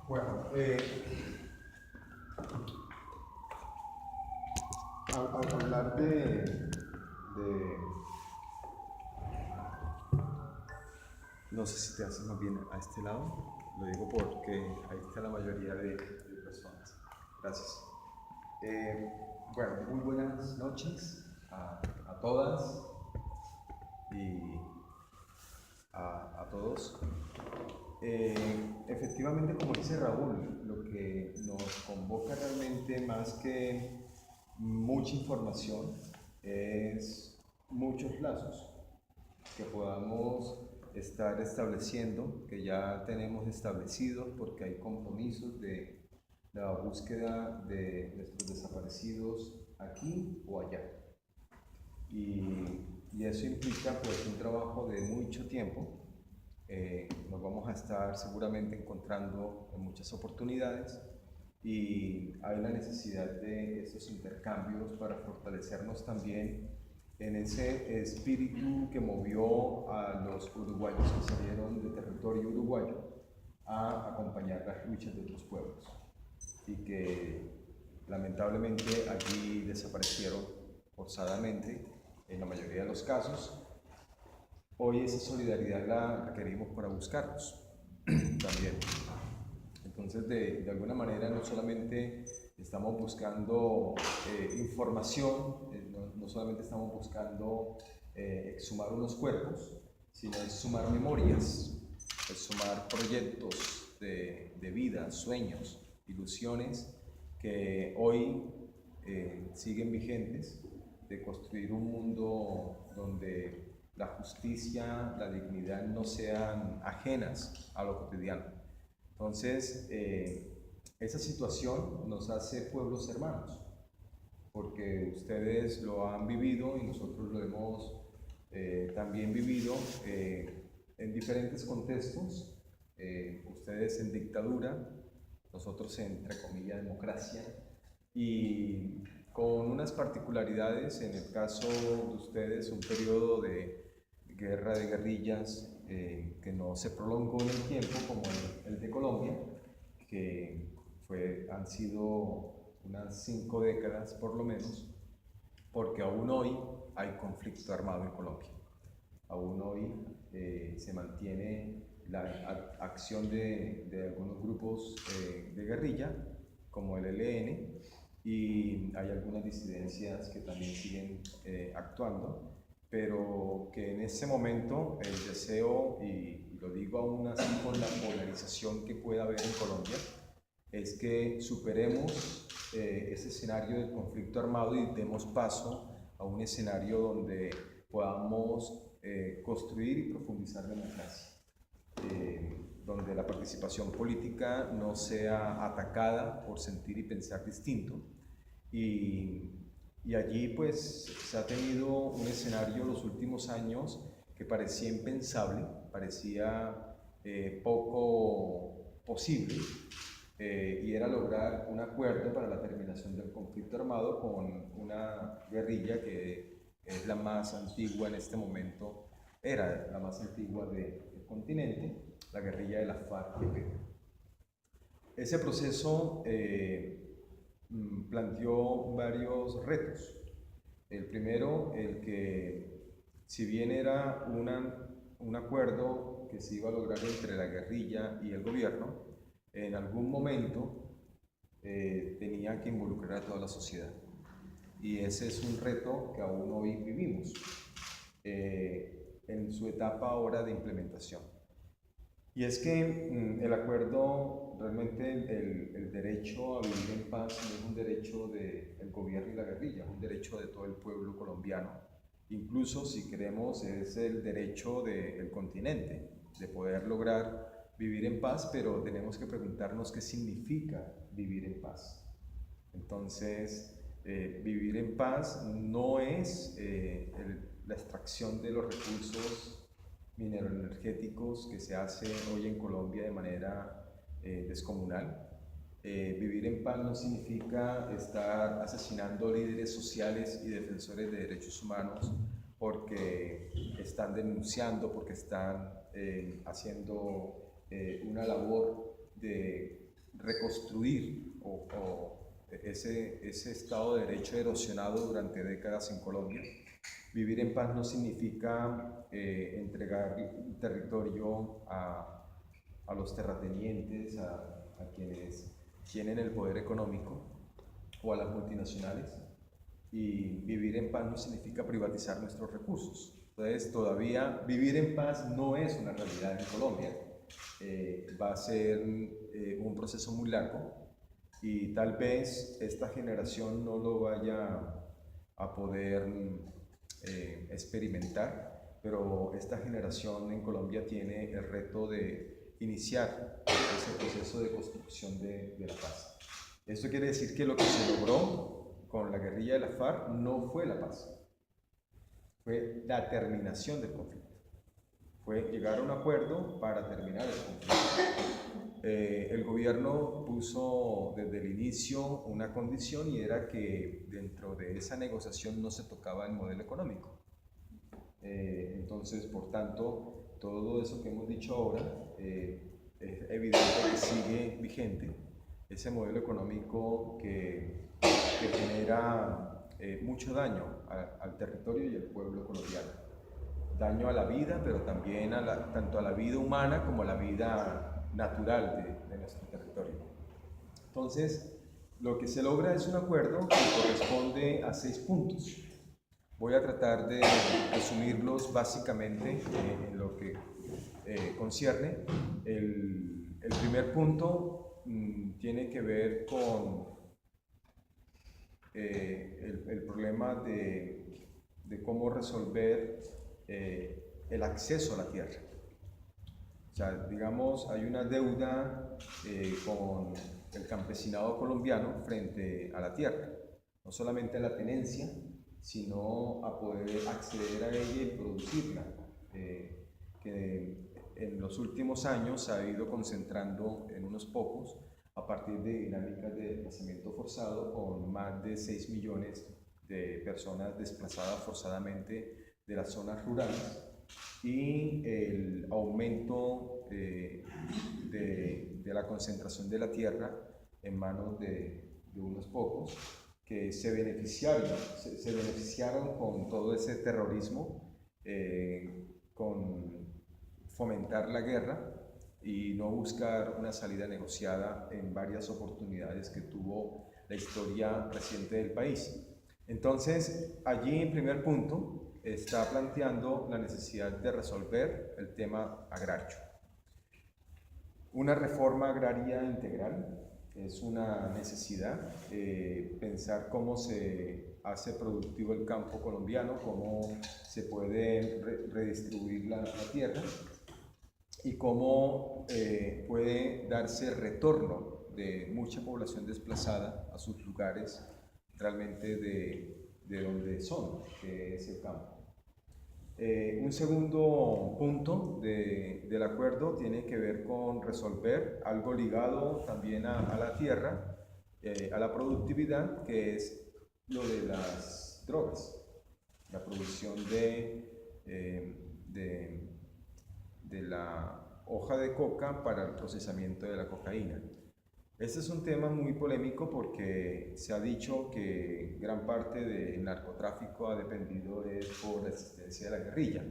Bueno, al hablar no sé si te haces más bien a este lado, lo digo porque ahí está la mayoría de personas. Gracias. Bueno, muy buenas noches a todas y a todos. Efectivamente, como dice Raúl, lo que nos convoca realmente más que mucha información es muchos lazos que podamos estar estableciendo, que ya tenemos establecidos porque hay compromisos de la búsqueda de nuestros desaparecidos aquí o allá. Y eso implica pues un trabajo de mucho tiempo. Nos vamos a estar seguramente encontrando en muchas oportunidades y hay la necesidad de estos intercambios para fortalecernos también en ese espíritu que movió a los uruguayos que salieron de territorio uruguayo a acompañar las luchas de otros pueblos y que lamentablemente allí desaparecieron forzadamente en la mayoría de los casos. Hoy esa solidaridad la requerimos para buscarlos también. Entonces, de alguna manera, no solamente estamos buscando información, no solamente estamos buscando exhumar unos cuerpos, sino es sumar memorias, es sumar proyectos de vida, sueños, ilusiones que hoy siguen vigentes, de construir un mundo donde la justicia, la dignidad no sean ajenas a lo cotidiano. Entonces, esa situación nos hace pueblos hermanos, porque ustedes lo han vivido y nosotros lo hemos también vivido en diferentes contextos, ustedes en dictadura, nosotros en, entre comillas, democracia, y con unas particularidades, en el caso de ustedes, un periodo de guerra de guerrillas que no se prolongó en el tiempo como el de Colombia, que han sido unas 5 décadas por lo menos, porque aún hoy hay conflicto armado en Colombia. Aún hoy se mantiene la acción de algunos grupos de guerrilla, como el ELN, y hay algunas disidencias que también siguen actuando, pero que en ese momento el deseo, y lo digo aún así con la polarización que pueda haber en Colombia, es que superemos ese escenario del conflicto armado y demos paso a un escenario donde podamos construir y profundizar democracia, donde la participación política no sea atacada por sentir y pensar distinto. Y allí pues se ha tenido un escenario en los últimos años que parecía impensable, parecía poco posible, y era lograr un acuerdo para la terminación del conflicto armado con una guerrilla que es la más antigua en este momento, era la más antigua del continente, la guerrilla de la FARC-EP. Ese proceso planteó varios retos. El primero, el que si bien era un acuerdo que se iba a lograr entre la guerrilla y el gobierno, en algún momento tenía que involucrar a toda la sociedad. Y ese es un reto que aún hoy vivimos en su etapa ahora de implementación. Y es que el acuerdo, realmente el derecho a vivir en paz no es un derecho del gobierno y la guerrilla, es un derecho de todo el pueblo colombiano. Incluso, si queremos, es el derecho del continente, de poder lograr vivir en paz, pero tenemos que preguntarnos qué significa vivir en paz. Entonces, vivir en paz no es la extracción de los recursos mineroenergéticos que se hace hoy en Colombia de manera descomunal. Vivir en paz no significa estar asesinando líderes sociales y defensores de derechos humanos porque están denunciando, porque están haciendo una labor de reconstruir ese Estado de Derecho erosionado durante décadas en Colombia. Vivir en paz no significa entregar territorio a los terratenientes, a quienes tienen el poder económico o a las multinacionales. Y vivir en paz no significa privatizar nuestros recursos. Entonces, todavía vivir en paz no es una realidad en Colombia. Va a ser un proceso muy largo y tal vez esta generación no lo vaya a poder experimentar, pero esta generación en Colombia tiene el reto de iniciar ese proceso de construcción de la paz. Esto quiere decir que lo que se logró con la guerrilla de la FARC no fue la paz, fue la terminación del conflicto, fue llegar a un acuerdo para terminar el conflicto. El gobierno puso desde el inicio una condición y era que dentro de esa negociación no se tocaba el modelo económico. Entonces, por tanto, todo eso que hemos dicho ahora es evidente que sigue vigente. Ese modelo económico que genera mucho daño al territorio y al pueblo colombiano. Daño a la vida, pero también tanto a la vida humana como a la vida natural de nuestro territorio. Entonces, lo que se logra es un acuerdo que corresponde a 6 puntos. Voy a tratar de resumirlos básicamente en lo que concierne. El primer punto tiene que ver con el problema de cómo resolver el acceso a la tierra. O sea, digamos, hay una deuda con el campesinado colombiano frente a la tierra, no solamente a la tenencia, sino a poder acceder a ella y producirla, que en los últimos años se ha ido concentrando en unos pocos a partir de dinámicas de desplazamiento forzado, con más de 6 millones de personas desplazadas forzadamente de las zonas rurales, y el aumento de la concentración de la tierra en manos de unos pocos que se beneficiaron con todo ese terrorismo, con fomentar la guerra y no buscar una salida negociada en varias oportunidades que tuvo la historia reciente del país. Entonces, allí en primer punto está planteando la necesidad de resolver el tema agrario. Una reforma agraria integral es una necesidad, pensar cómo se hace productivo el campo colombiano, cómo se puede redistribuir la tierra y cómo puede darse retorno de mucha población desplazada a sus lugares realmente de donde son, que es el campo. Un segundo punto del acuerdo tiene que ver con resolver algo ligado también a la tierra, a la productividad, que es lo de las drogas, la producción de la hoja de coca para el procesamiento de la cocaína. Este es un tema muy polémico porque se ha dicho que gran parte del narcotráfico ha dependido por la existencia de la guerrilla.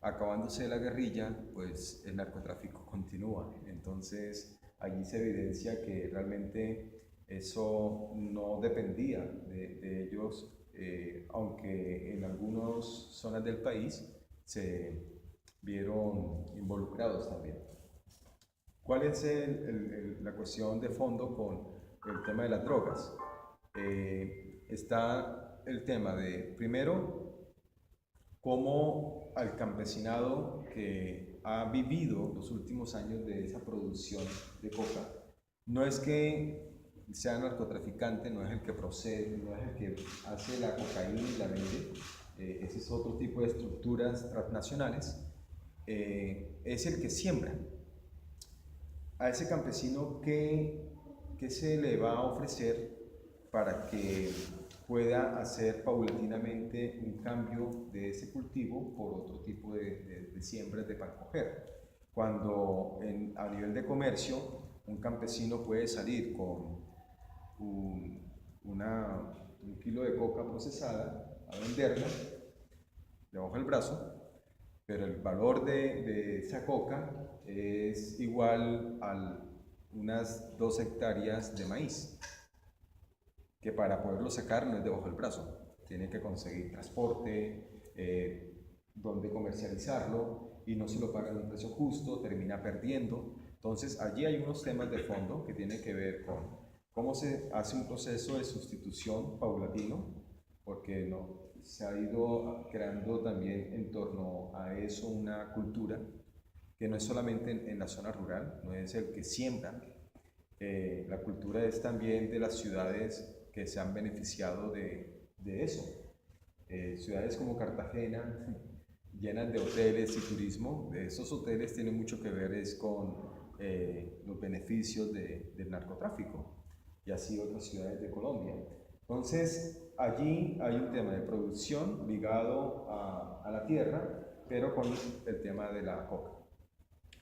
Acabándose la guerrilla, pues el narcotráfico continúa. Entonces, allí se evidencia que realmente eso no dependía de ellos, aunque en algunas zonas del país se vieron involucrados también. ¿Cuál es la cuestión de fondo con el tema de las drogas? Está el tema de, primero, cómo al campesinado que ha vivido los últimos años de esa producción de coca, no es que sea narcotraficante, no es el que procede, no es el que hace la cocaína y la vende, ese es otro tipo de estructuras transnacionales, es el que siembra. A ese campesino, ¿qué se le va a ofrecer para que pueda hacer paulatinamente un cambio de ese cultivo por otro tipo de siembras de para coger? Cuando a nivel de comercio un campesino puede salir con un kilo de coca procesada a venderla debajo del brazo, pero el valor de esa coca es igual a unas 2 hectáreas de maíz, que para poderlo sacar no es debajo del brazo, tiene que conseguir transporte, donde comercializarlo, y no se lo pagan a un precio justo, termina perdiendo. Entonces allí hay unos temas de fondo que tienen que ver con cómo se hace un proceso de sustitución paulatino, porque no, se ha ido creando también en torno a eso una cultura que no es solamente en la zona rural, no es el que siembra, la cultura es también de las ciudades que se han beneficiado de eso. Ciudades como Cartagena, llenas de hoteles y turismo, esos hoteles tienen mucho que ver es con los beneficios del narcotráfico, y así otras ciudades de Colombia. Entonces, allí hay un tema de producción ligado a la tierra, pero con el tema de la coca.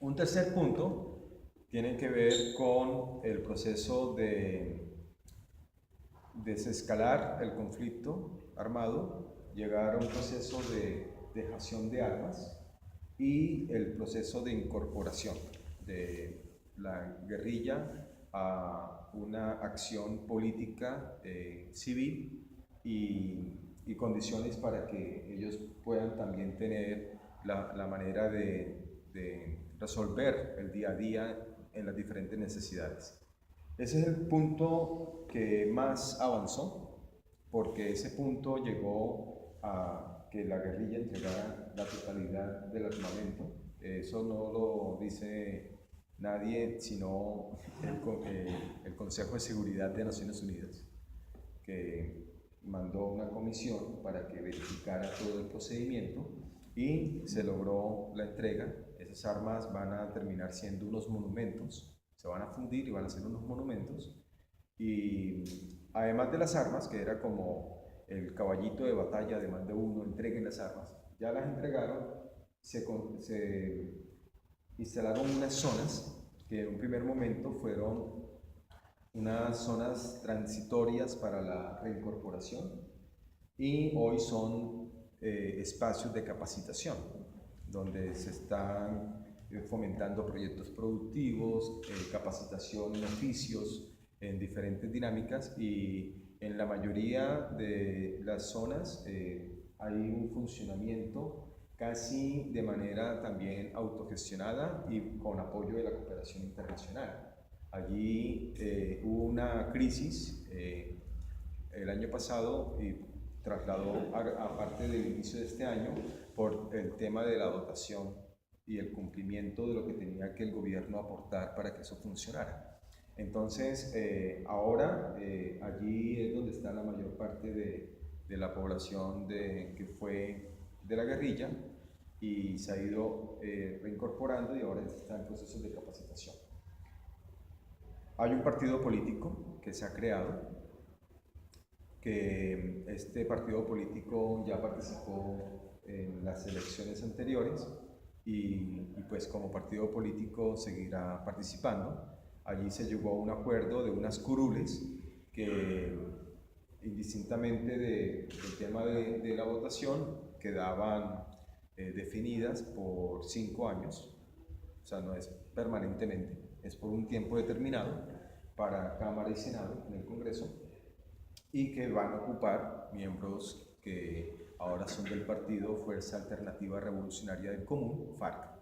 Un tercer punto tiene que ver con el proceso de desescalar el conflicto armado, llegar a un proceso de dejación de armas y el proceso de incorporación de la guerrilla a una acción política civil y condiciones para que ellos puedan también tener la manera de resolver el día a día en las diferentes necesidades. Ese es el punto que más avanzó, porque ese punto llegó a que la guerrilla entregara la totalidad del armamento. Eso no lo dice nadie, sino el Consejo de Seguridad de Naciones Unidas, que mandó una comisión para que verificara todo el procedimiento y se logró la entrega. Esas armas van a terminar siendo unos monumentos, se van a fundir y van a ser unos monumentos. Y además de las armas, que era como el caballito de batalla de más de uno, entreguen las armas, ya las entregaron, se instalaron unas zonas que en un primer momento fueron unas zonas transitorias para la reincorporación, y hoy son espacios de capacitación, donde se están fomentando proyectos productivos, capacitación en oficios, en diferentes dinámicas, y en la mayoría de las zonas hay un funcionamiento casi de manera también autogestionada y con apoyo de la cooperación internacional. Allí hubo una crisis el año pasado y trasladó a parte del inicio de este año por el tema de la dotación y el cumplimiento de lo que tenía que el gobierno aportar para que eso funcionara. Entonces, ahora allí es donde está la mayor parte de la población que fue de la guerrilla, y se ha ido reincorporando y ahora está en procesos de capacitación. Hay un partido político que se ha creado, que este partido político ya participó en las elecciones anteriores y pues como partido político seguirá participando. Allí se llegó a un acuerdo de unas curules que, indistintamente del tema de la votación, quedaban definidas por 5 años, o sea, no es permanentemente, es por un tiempo determinado para Cámara y Senado en el Congreso, y que van a ocupar miembros que ahora son del partido Fuerza Alternativa Revolucionaria del Común, FARC,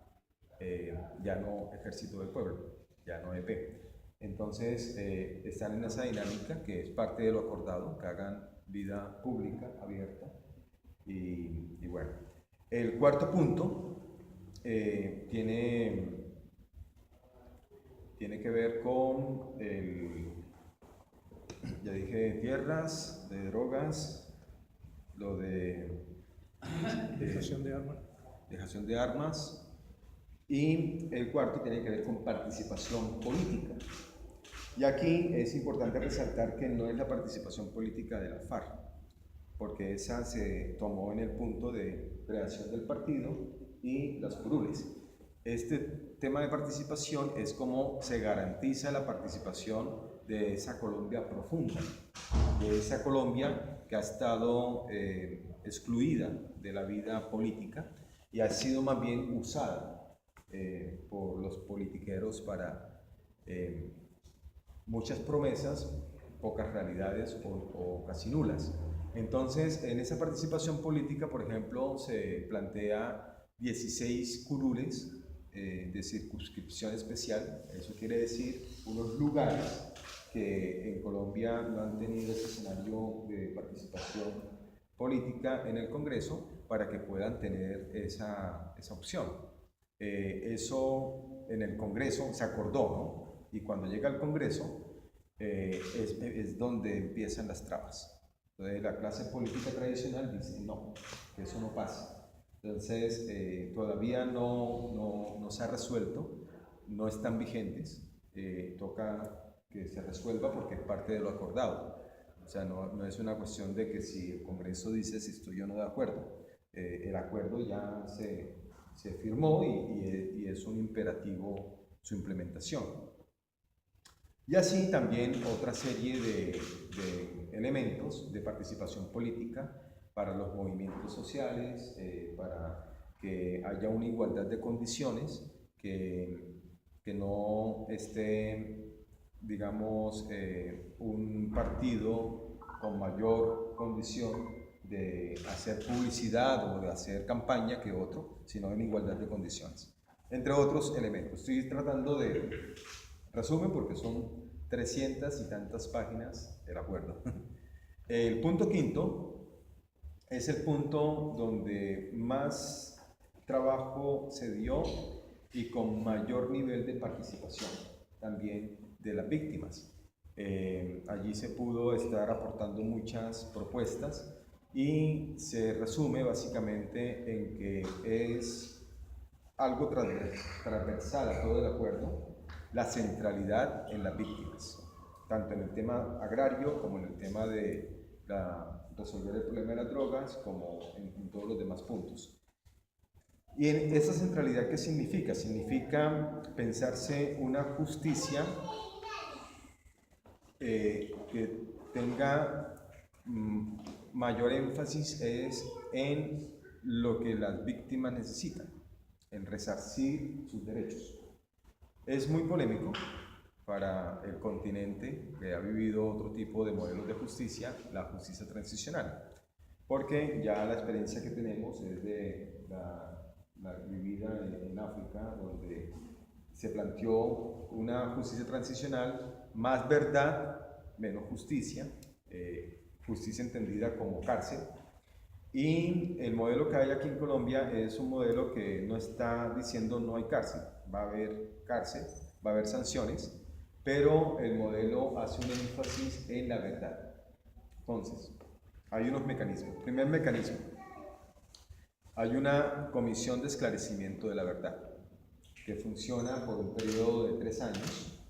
ya no Ejército del Pueblo, ya no EP. Entonces, están en esa dinámica que es parte de lo acordado, que hagan vida pública, abierta, y bueno. El cuarto punto tiene que ver con ya dije, de tierras, de drogas, lo de dejación de armas. Dejación de armas, y el cuarto tiene que ver con participación política. Y aquí es importante resaltar que no es la participación política de la FARC, porque esa se tomó en el punto de creación del partido y las curules. Este tema de participación es cómo se garantiza la participación de esa Colombia profunda, de esa Colombia que ha estado excluida de la vida política y ha sido más bien usada por los politiqueros para muchas promesas, pocas realidades o casi nulas. Entonces, en esa participación política, por ejemplo, se plantea 16 curules de circunscripción especial. Eso quiere decir unos lugares que en Colombia no han tenido ese escenario de participación política en el Congreso para que puedan tener esa opción. Eso en el Congreso se acordó, ¿no? Y cuando llega al Congreso es donde empiezan las trabas. Entonces la clase política tradicional dice no, que eso no pasa. Entonces todavía no se ha resuelto, no están vigentes, toca que se resuelva porque es parte de lo acordado. O sea, no es una cuestión de que si el Congreso dice si estoy o no de acuerdo. El acuerdo ya se firmó y es un imperativo su implementación. Y así también otra serie de elementos de participación política para los movimientos sociales, para que haya una igualdad de condiciones, que no esté, digamos, un partido con mayor condición de hacer publicidad o de hacer campaña que otro, sino en igualdad de condiciones, entre otros elementos. Estoy tratando de resumen porque son 300 y tantas páginas el acuerdo. El punto quinto es el punto donde más trabajo se dio y con mayor nivel de participación también de las víctimas. Allí se pudo estar aportando muchas propuestas y se resume básicamente en que es algo transversal a todo el acuerdo, la centralidad en las víctimas, tanto en el tema agrario como en el tema de resolver el problema de las drogas, como en todos los demás puntos. Y en esa centralidad, ¿qué significa? Significa pensarse una justicia que tenga mayor énfasis en lo que las víctimas necesitan, en resarcir sus derechos. Es muy polémico para el continente que ha vivido otro tipo de modelos de justicia, la justicia transicional, porque ya la experiencia que tenemos es de la vivida en África, donde se planteó una justicia transicional, más verdad, menos justicia, justicia entendida como cárcel. Y el modelo que hay aquí en Colombia es un modelo que no está diciendo no hay cárcel, va a haber cárcel, va a haber sanciones, pero el modelo hace un énfasis en la verdad. Entonces, hay unos mecanismos. Primer mecanismo, hay una comisión de esclarecimiento de la verdad que funciona por un periodo de 3 años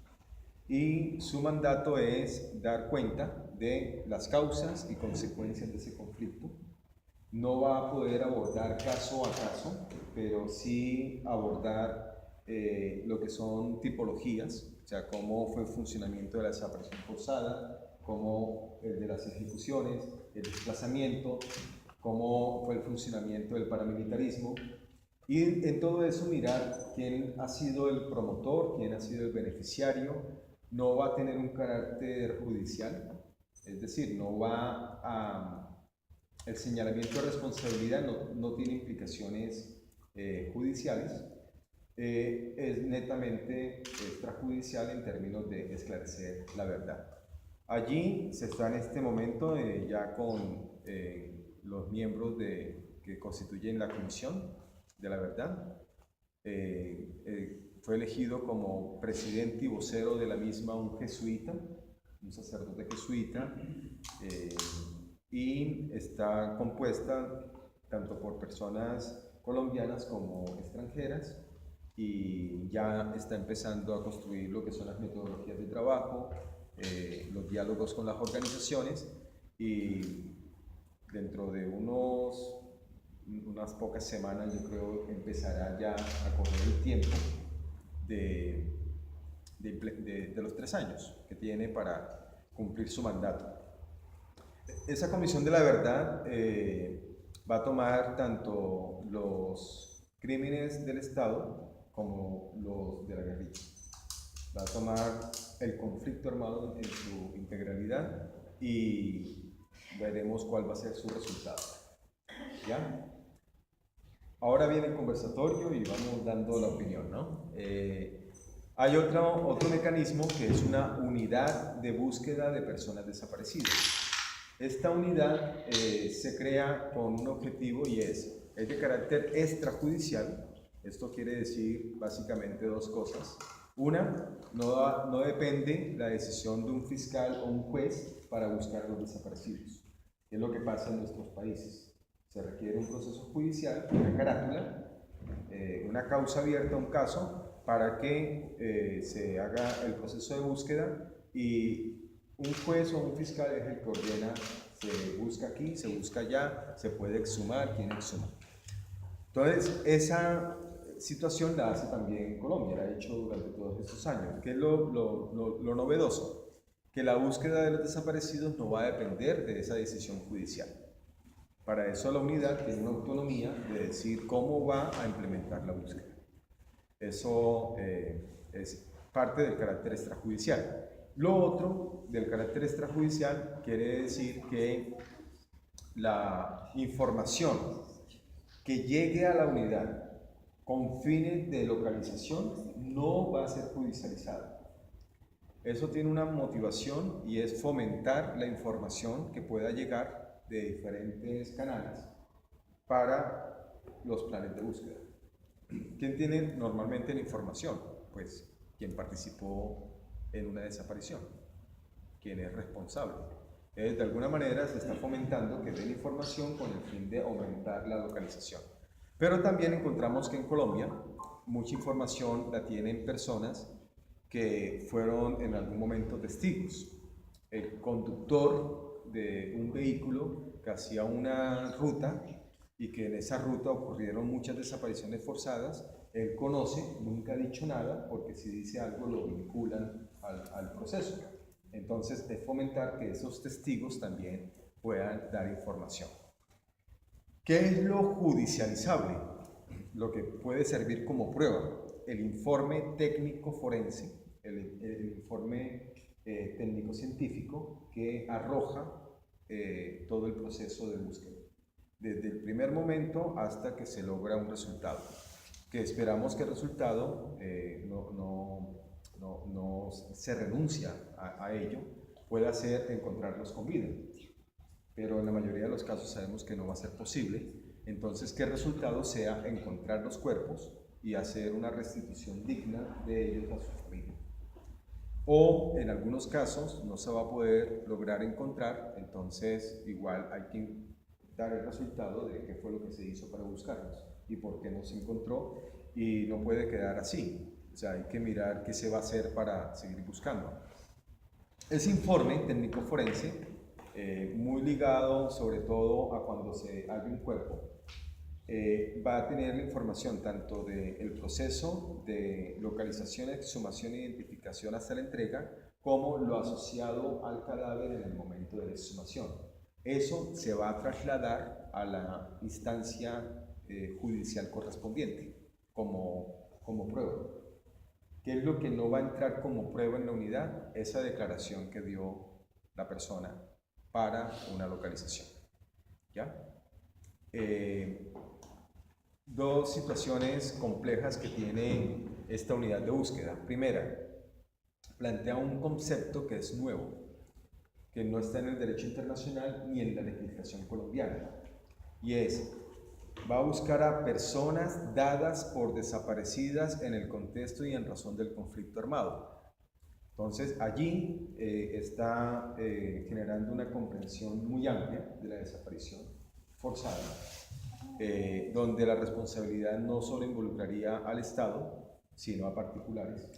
y su mandato es dar cuenta de las causas y consecuencias de ese conflicto. No va a poder abordar caso a caso, pero sí abordar lo que son tipologías, o sea, cómo fue el funcionamiento de la desaparición forzada, cómo el de las ejecuciones, el desplazamiento, cómo fue el funcionamiento del paramilitarismo, y en todo eso mirar quién ha sido el promotor, quién ha sido el beneficiario. No va a tener un carácter judicial, es decir, no va a... El señalamiento de responsabilidad no tiene implicaciones judiciales, es netamente extrajudicial en términos de esclarecer la verdad. Allí se está en este momento ya con los miembros que constituyen la Comisión de la Verdad. Fue elegido como presidente y vocero de la misma un jesuita, un sacerdote jesuita, y está compuesta tanto por personas colombianas como extranjeras, y ya está empezando a construir lo que son las metodologías de trabajo, los diálogos con las organizaciones, y dentro de unos unas pocas semanas, yo creo, empezará ya a correr el tiempo de los 3 años que tiene para cumplir su mandato. Esa Comisión de la Verdad va a tomar tanto los crímenes del Estado como los de la guerrilla. Va a tomar el conflicto armado en su integralidad y veremos cuál va a ser su resultado. ¿Ya? Ahora viene el conversatorio y vamos dando la opinión, ¿no? Hay otro mecanismo que es una unidad de búsqueda de personas desaparecidas. Esta unidad se crea con un objetivo y es de carácter extrajudicial. Esto quiere decir básicamente 2 cosas. Una, no depende la decisión de un fiscal o un juez para buscar a los desaparecidos. Es lo que pasa en nuestros países. Se requiere un proceso judicial, una carátula, una causa abierta, un caso, para que se haga el proceso de búsqueda y un juez o un fiscal es el que ordena, se busca aquí, se busca allá, se puede exhumar, quién exhuma. Entonces, esa situación la hace también Colombia, la ha hecho durante todos estos años. ¿Qué es lo novedoso? Que la búsqueda de los desaparecidos no va a depender de esa decisión judicial. Para eso la unidad tiene una autonomía de decir cómo va a implementar la búsqueda. Eso es parte del carácter extrajudicial. Lo otro del carácter extrajudicial quiere decir que la información que llegue a la unidad con fines de localización no va a ser judicializada. Eso tiene una motivación y es fomentar la información que pueda llegar de diferentes canales para los planes de búsqueda. ¿Quién tiene normalmente la información? Pues quien participó en una desaparición, quien es responsable. De alguna manera se está fomentando que den información con el fin de aumentar la localización. Pero también encontramos que en Colombia mucha información la tienen personas que fueron en algún momento testigos. El conductor de un vehículo que hacía una ruta y que en esa ruta ocurrieron muchas desapariciones forzadas, él conoce, nunca ha dicho nada, porque si dice algo lo vinculan al proceso. Entonces es fomentar que esos testigos también puedan dar información. ¿Qué es lo judicializable? Lo que puede servir como prueba, el informe técnico forense, el informe técnico-científico que arroja todo el proceso de búsqueda, desde el primer momento hasta que se logra un resultado, que esperamos que el resultado no se renuncia a ello, pueda ser encontrarlos con vida, pero en la mayoría de los casos sabemos que no va a ser posible. Entonces, que el resultado sea encontrar los cuerpos y hacer una restitución digna de ellos a su familia. O en algunos casos no se va a poder lograr encontrar, entonces igual hay que dar el resultado de qué fue lo que se hizo para buscarlos y por qué no se encontró, y no puede quedar así. O sea, hay que mirar qué se va a hacer para seguir buscando. Ese informe técnico forense, muy ligado sobre todo a cuando se halle un cuerpo, va a tener la información tanto del proceso de localización, exhumación e identificación hasta la entrega, como lo asociado al cadáver en el momento de la exhumación. Eso se va a trasladar a la instancia judicial correspondiente como prueba. ¿Qué es lo que no va a entrar como prueba en la unidad? Esa declaración que dio la persona para una localización. ¿Ya? Dos situaciones complejas que tiene esta unidad de búsqueda. Primera, plantea un concepto que es nuevo, que no está en el derecho internacional ni en la legislación colombiana, y es: va a buscar a personas dadas por desaparecidas en el contexto y en razón del conflicto armado. Entonces, allí está generando una comprensión muy amplia de la desaparición forzada, donde la responsabilidad no solo involucraría al Estado, sino a particulares,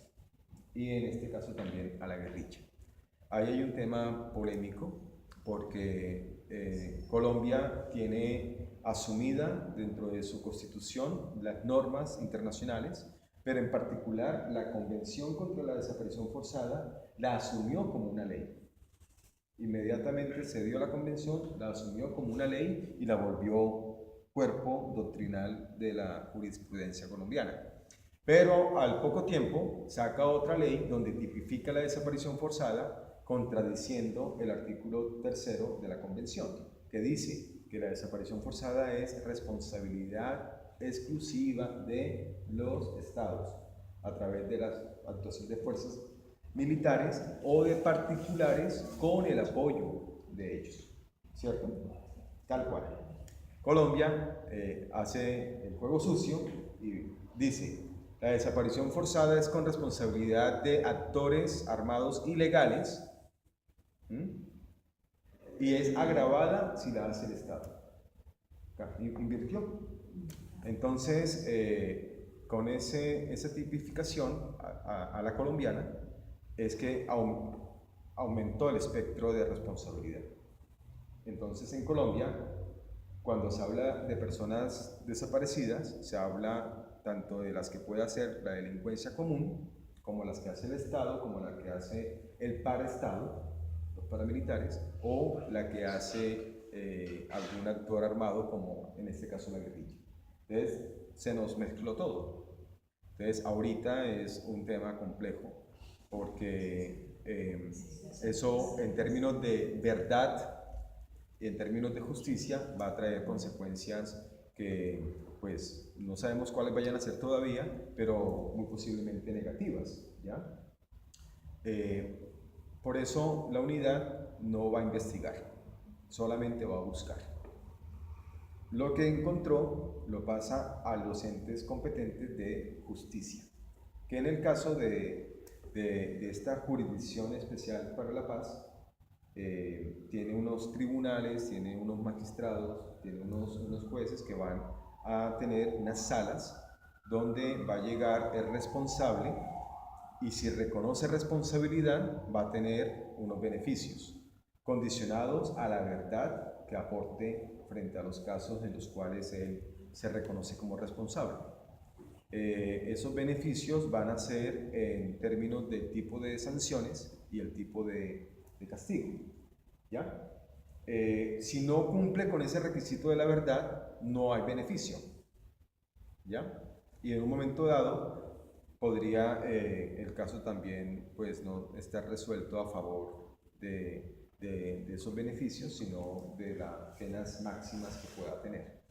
y en este caso también a la guerrilla. Ahí hay un tema polémico, porque Colombia tiene asumida dentro de su constitución las normas internacionales, pero en particular la Convención contra la Desaparición Forzada la asumió como una ley. Inmediatamente se dio la convención, la asumió como una ley y la volvió cuerpo doctrinal de la jurisprudencia colombiana. Pero al poco tiempo saca otra ley donde tipifica la desaparición forzada, contradiciendo el artículo 3 de la convención, que dice que la desaparición forzada es responsabilidad exclusiva de los estados a través de la actuación de fuerzas militares o de particulares con el apoyo de ellos, ¿cierto? Tal cual. Colombia hace el juego sucio y dice: la desaparición forzada es con responsabilidad de actores armados ilegales, y es agravada si la hace el Estado. Invirtió. Entonces, con esa tipificación a la colombiana, es que aumentó el espectro de responsabilidad. Entonces, en Colombia, cuando se habla de personas desaparecidas, se habla tanto de las que puede hacer la delincuencia común, como las que hace el Estado, como la que hace el paraestado, los paramilitares, o la que hace algún actor armado, como en este caso la guerrilla. Entonces, se nos mezcló todo. Entonces, ahorita es un tema complejo, porque eso, en términos de verdad y en términos de justicia, va a traer consecuencias que, pues, no sabemos cuáles vayan a ser todavía, pero muy posiblemente negativas, ¿ya? Por eso la unidad no va a investigar, solamente va a buscar. Lo que encontró lo pasa a los entes competentes de justicia, que en el caso de esta Jurisdicción Especial para la Paz, tiene unos tribunales, tiene unos magistrados, tiene unos jueces que van a tener unas salas donde va a llegar el responsable, y si reconoce responsabilidad va a tener unos beneficios condicionados a la verdad que aporte frente a los casos en los cuales él se reconoce como responsable. Esos beneficios van a ser en términos del tipo de sanciones y el tipo de castigo, ¿ya? Si no cumple con ese requisito de la verdad, no hay beneficio, ¿ya? Y en un momento dado podría el caso también, pues, no estar resuelto a favor de esos beneficios, sino de las penas máximas que pueda tener.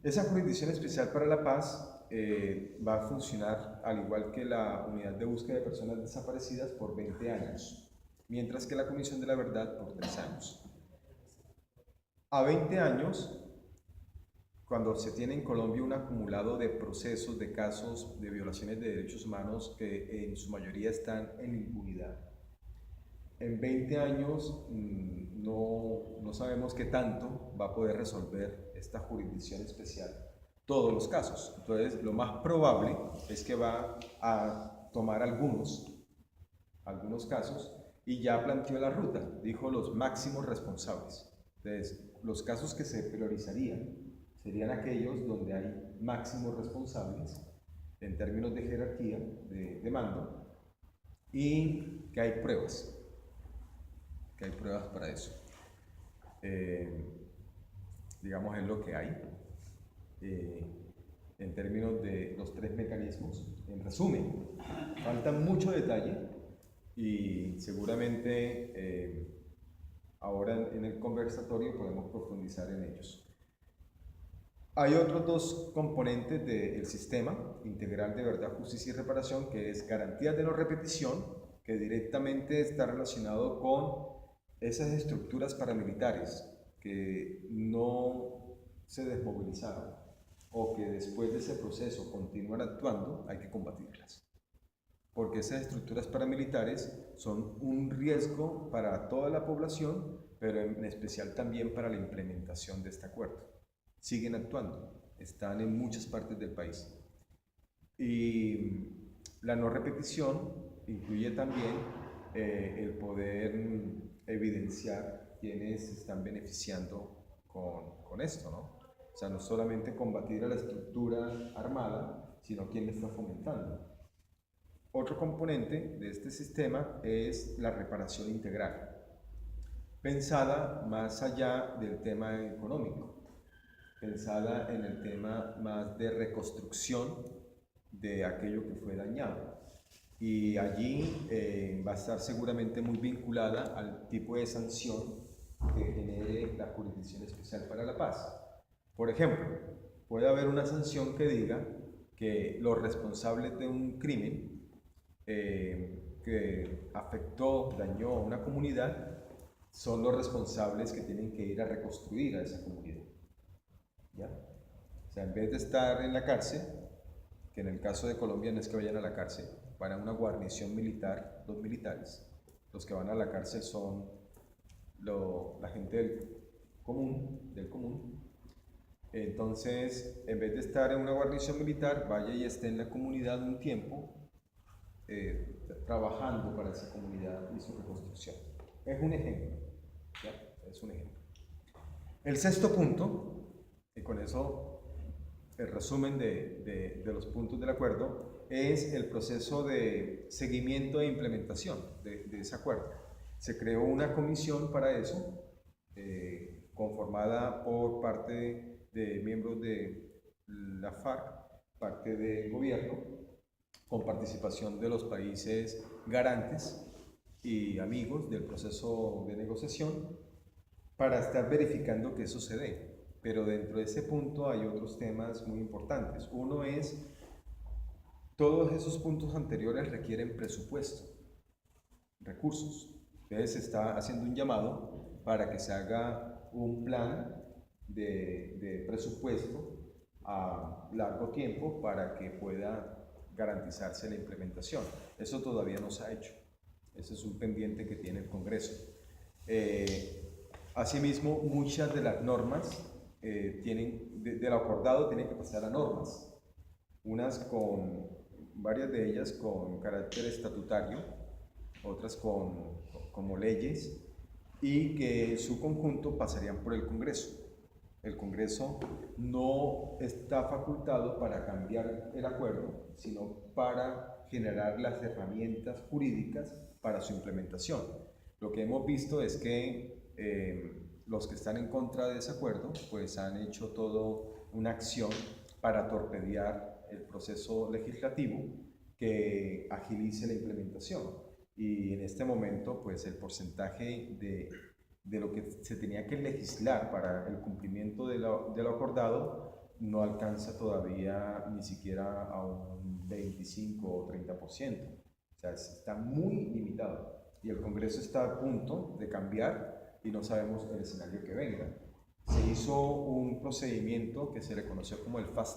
Esa Jurisdicción Especial para la Paz va a funcionar, al igual que la Unidad de Búsqueda de Personas Desaparecidas, por 20 años, mientras que la Comisión de la Verdad por 3 años. A 20 años, cuando se tiene en Colombia un acumulado de procesos, de casos de violaciones de derechos humanos que en su mayoría están en impunidad. En 20 años no sabemos qué tanto va a poder resolver esta Jurisdicción Especial todos los casos. Entonces, lo más probable es que va a tomar algunos casos, y ya planteó la ruta, dijo los máximos responsables. Entonces, los casos que se priorizarían serían aquellos donde hay máximos responsables en términos de jerarquía, de mando, y que hay pruebas para eso. Digamos, es lo que hay en términos de los 3 mecanismos. En resumen, falta mucho detalle y seguramente ahora en el conversatorio podemos profundizar en ellos. Hay otros 2 componentes del sistema integral de verdad, justicia y reparación, que es garantías de no repetición, que directamente está relacionado con esas estructuras paramilitares que no se desmovilizaron o que después de ese proceso continúan actuando. Hay que combatirlas, porque esas estructuras paramilitares son un riesgo para toda la población, pero en especial también para la implementación de este acuerdo. Siguen actuando, están en muchas partes del país. Y la no repetición incluye también el poder evidenciar evidenciar quiénes se están beneficiando con esto, ¿no? O sea, no solamente combatir a la estructura armada, sino quién la está fomentando. Otro componente de este sistema es la reparación integral, pensada más allá del tema económico, pensada en el tema más de reconstrucción de aquello que fue dañado. Y allí va a estar seguramente muy vinculada al tipo de sanción que genere la Jurisdicción Especial para la Paz. Por ejemplo, puede haber una sanción que diga que los responsables de un crimen que afectó, dañó a una comunidad, son los responsables que tienen que ir a reconstruir a esa comunidad. ¿Ya? O sea, en vez de estar en la cárcel, que en el caso de Colombia no es que vayan a la cárcel, van a una guarnición militar, los militares. Los que van a la cárcel son la gente del común. Entonces, en vez de estar en una guarnición militar, vaya y esté en la comunidad un tiempo, trabajando para esa comunidad y su reconstrucción. Es un ejemplo, ¿ya? Es un ejemplo. El sexto punto, y con eso el resumen de los puntos del acuerdo, es el proceso de seguimiento e implementación de ese acuerdo. Se creó una comisión para eso, conformada por parte de miembros de la FARC, parte del gobierno, con participación de los países garantes y amigos del proceso de negociación, para estar verificando que eso se dé. Pero dentro de ese punto hay otros temas muy importantes. Uno es, todos esos puntos anteriores requieren presupuesto, recursos. Entonces se está haciendo un llamado para que se haga un plan de presupuesto a largo tiempo para que pueda garantizarse la implementación. Eso todavía no se ha hecho. Ese es un pendiente que tiene el Congreso. Asimismo, muchas de las normas de lo acordado tienen que pasar a normas. Varias de ellas con carácter estatutario, otras como leyes, y que en su conjunto pasarían por el Congreso. El Congreso no está facultado para cambiar el acuerdo, sino para generar las herramientas jurídicas para su implementación. Lo que hemos visto es que los que están en contra de ese acuerdo pues han hecho toda una acción para torpedear el proceso legislativo que agilice la implementación. Y en este momento pues el porcentaje de lo que se tenía que legislar para el cumplimiento de lo acordado no alcanza todavía ni siquiera a un 25 o 30%. O sea, está muy limitado. Y el Congreso está a punto de cambiar y no sabemos el escenario que venga. Se hizo un procedimiento que se le conoció como el Fast